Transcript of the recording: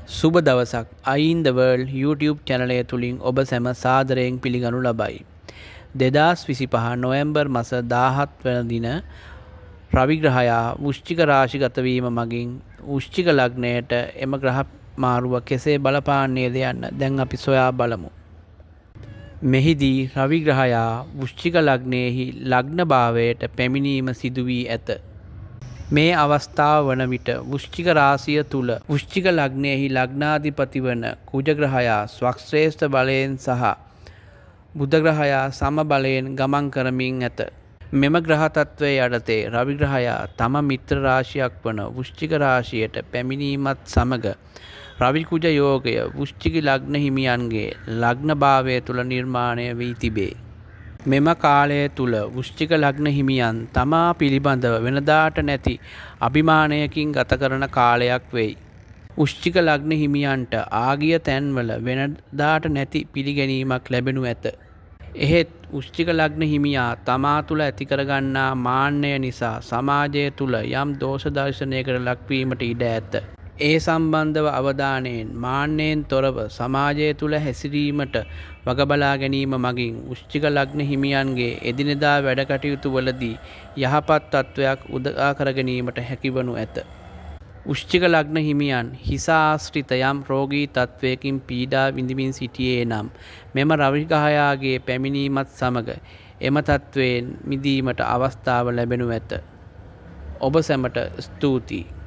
සුබ දවසක් අයින් ද වර්ල්ඩ් YouTube චැනලය තුළින් ඔබ සැම සාදරයෙන් පිළිගනු ලබයි. 2025 නොවැම්බර් මස 17 වන දින රවිග්‍රහයා වෘශ්චික රාශිගත වීම මගින් වෘශ්චික ලග්නයට එම ග්‍රහ මාරුව කෙසේ බලපාන්නේද යන්න දැන් අපි සොයා බලමු. මෙහිදී රවිග්‍රහයා වෘශ්චික ලග්නයෙහි ලග්න භාවයට පැමිණීම සිදු වී ඇත. මේ අවස්ථාව වන විට වෘශ්චික රාශිය තුල වෘශ්චික ලග්නයෙහි ලග්නාධිපති වන කුජ ග්‍රහයා ස්වක්ෂ්‍රේෂ්ඨ බලයෙන් සහ බුධ ග්‍රහයා සම බලයෙන් ගමන් කරමින් ඇත. මෙම ග්‍රහ තත්වයේ යටතේ රවි ග්‍රහයා තම මිත්‍ර රාශියක් වන වෘශ්චික රාශියට පැමිණීමත් සමග රවි කුජ යෝගය වෘශ්චික ලග්න හිමියන්ගේ ලග්න භාවය තුල නිර්මාණය වී තිබේ. මෙම කාලය තුල වෘශ්චික ලග්න හිමියන් තමා පිළිබඳව වෙනදාට නැති අභිමානයකින් ගත කරන කාලයක් වෙයි. වෘශ්චික ලග්න හිමියන්ට ආගිය තැන්වල වෙනදාට නැති පිළිගැනීමක් ලැබෙනු ඇත. එහෙත් වෘශ්චික ලග්න හිමියා තමා තුළ ඇති කරගන්නා මාන්නය නිසා සමාජය තුළ යම් දෝෂ දර්ශනයකට ලක්වීමට ඉඩ ඇත. ඒ සම්බන්ධව අවධානයෙන් මාන්නයෙන් තොරව සමාජය තුළ හැසිරීමට වග බලා ගැනීම මගින් වෘශ්චික ලග්න හිමියන්ගේ එදිනෙදා වැඩ කටයුතු වලදී යහපත් තත්වයක් උදා කර ගැනීමට හැකිවනු ඇත. වෘශ්චික ලග්න හිමියන් හිස ආශ්‍රිත යම් රෝගී තත්වයකින් පීඩා විඳිමින් සිටියේ නම් මෙම රවි ග්‍රහයාගේ පැමිණීමත් සමග එම තත්වයෙන් මිදීමට අවස්ථාව ලැබෙනු ඇත. ඔබ සැමට ස්තුතියි.